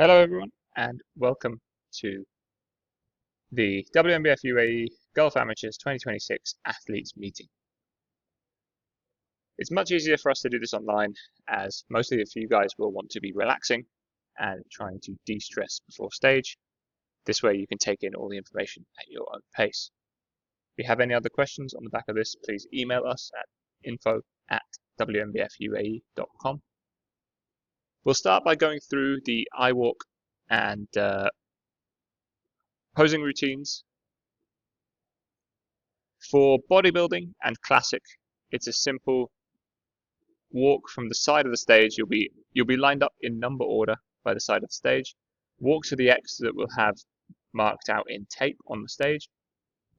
Hello everyone and welcome to the WNBF UAE Gulf Amateurs 2026 Athletes Meeting. It's much easier for us to do this online as mostly of you guys will want to be relaxing and trying to de-stress before stage. This way you can take in all the information at your own pace. If you have any other questions on the back of this, please email us at info@wnbfuae.com. We'll start by going through the iWalk and posing routines. For bodybuilding and classic, it's a simple walk from the side of the stage. You'll be lined up in number order by the side of the stage. Walk to the X that we'll have marked out in tape on the stage.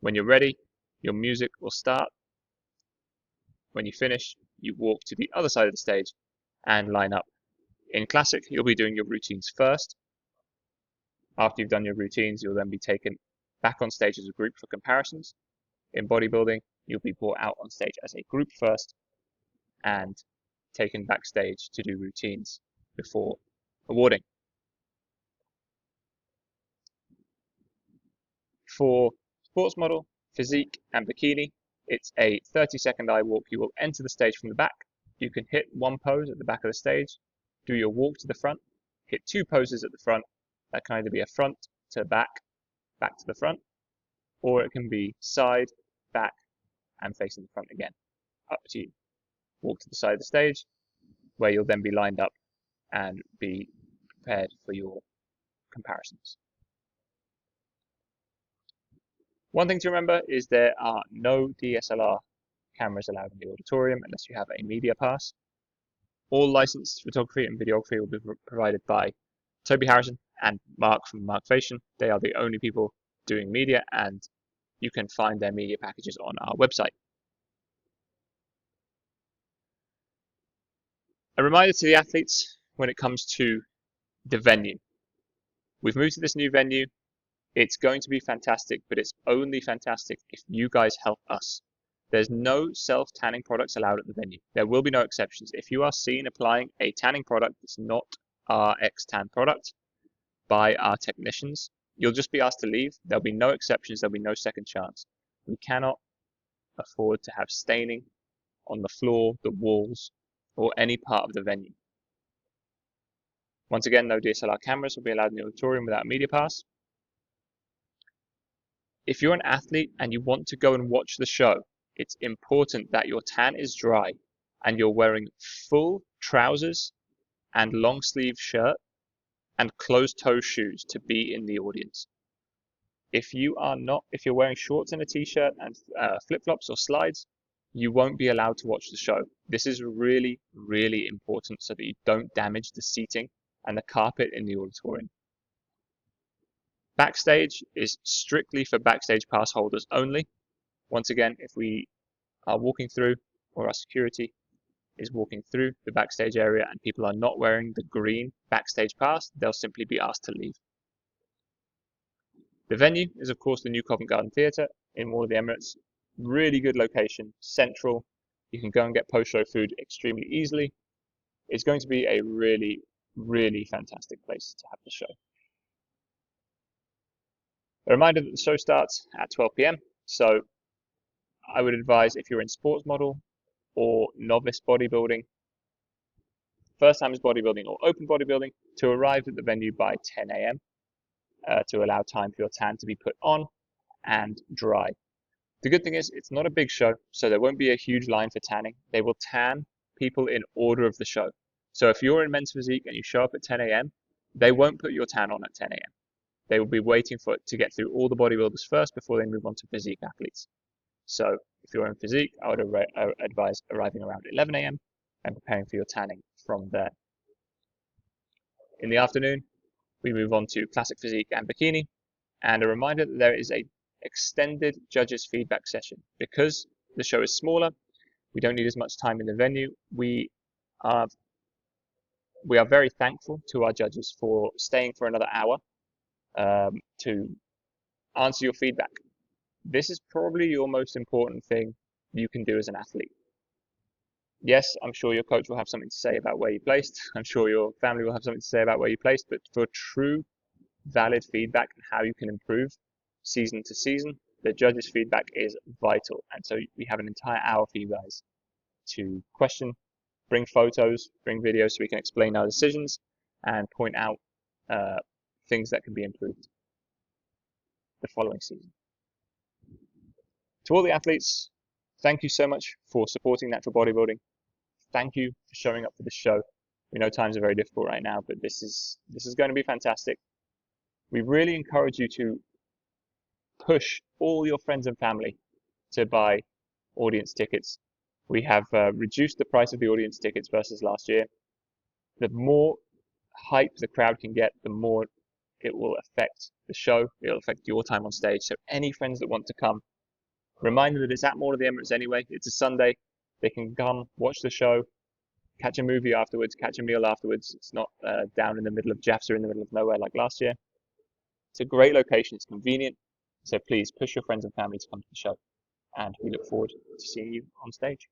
When you're ready, your music will start. When you finish, you walk to the other side of the stage and line up. In classic, you'll be doing your routines first. After you've done your routines, you'll then be taken back on stage as a group for comparisons. In bodybuilding, you'll be brought out on stage as a group first and taken backstage to do routines before awarding. For sports model, physique and bikini, it's a 30-second eye walk. You will enter the stage from the back. You can hit one pose at the back of the stage, do your walk to the front, hit two poses at the front. That can either be a front to back, back to the front, or it can be side, back, and facing the front again. Up to you. Walk to the side of the stage, where you'll then be lined up and be prepared for your comparisons. One thing to remember is there are no DSLR cameras allowed in the auditorium unless you have a media pass. All licensed photography and videography will be provided by Toby Harrison and Mark from Mark Fashion. They are the only people doing media, and you can find their media packages on our website. A reminder to the athletes when it comes to the venue. We've moved to this new venue. It's going to be fantastic, but it's only fantastic if you guys help us. There's no self-tanning products allowed at the venue. There will be no exceptions. If you are seen applying a tanning product that's not our X-Tan product by our technicians, you'll just be asked to leave. There'll be no exceptions. There'll be no second chance. We cannot afford to have staining on the floor, the walls, or any part of the venue. Once again, no DSLR cameras will be allowed in the auditorium without a media pass. If you're an athlete and you want to go and watch the show, it's important that your tan is dry and you're wearing full trousers and long sleeve shirt and closed toe shoes to be in the audience. If you're wearing shorts and a t-shirt and flip-flops or slides, you won't be allowed to watch the show. This is really, really important so that you don't damage the seating and the carpet in the auditorium. Backstage is strictly for backstage pass holders only. Once again, if we are walking through, or our security is walking through the backstage area and people are not wearing the green backstage pass, they'll simply be asked to leave. The venue is of course the new Covent Garden Theatre in Mall of the Emirates. Really good location, central. You can go and get post-show food extremely easily. It's going to be a really, really fantastic place to have the show. A reminder that the show starts at 12 p.m. So I would advise if you're in sports model or novice bodybuilding, first time is bodybuilding or open bodybuilding, to arrive at the venue by 10 a.m. To allow time for your tan to be put on and dry. The good thing is it's not a big show, so there won't be a huge line for tanning. They will tan people in order of the show. So if you're in men's physique and you show up at 10 a.m., they won't put your tan on at 10 a.m. They will be waiting to get through all the bodybuilders first before they move on to physique athletes. So if you're in physique, I would advise arriving around 11 a.m. and preparing for your tanning from there. In the afternoon, we move on to classic physique and bikini, and a reminder that there is a extended judges feedback session. Because the show is smaller, we don't need as much time in the venue. We are very thankful to our judges for staying for another hour to answer your feedback. This is probably your most important thing you can do as an athlete. Yes, I'm sure your coach will have something to say about where you placed. I'm sure your family will have something to say about where you placed. But for true, valid feedback and how you can improve season to season, the judges' feedback is vital. And so we have an entire hour for you guys to question, bring photos, bring videos so we can explain our decisions and point out things that can be improved the following season. To all the athletes, thank you so much for supporting natural bodybuilding. Thank you for showing up for this show. We know times are very difficult right now, but this is going to be fantastic. We really encourage you to push all your friends and family to buy audience tickets. We have reduced the price of the audience tickets versus last year. The more hype the crowd can get, the more it will affect the show. It'll affect your time on stage. So any friends that want to come, remind them that it's at Mall of the Emirates anyway. It's a Sunday. They can come, watch the show, catch a movie afterwards, catch a meal afterwards. It's not down in the middle of Jeffs or in the middle of nowhere like last year. It's a great location. It's convenient. So please push your friends and family to come to the show. And we look forward to seeing you on stage.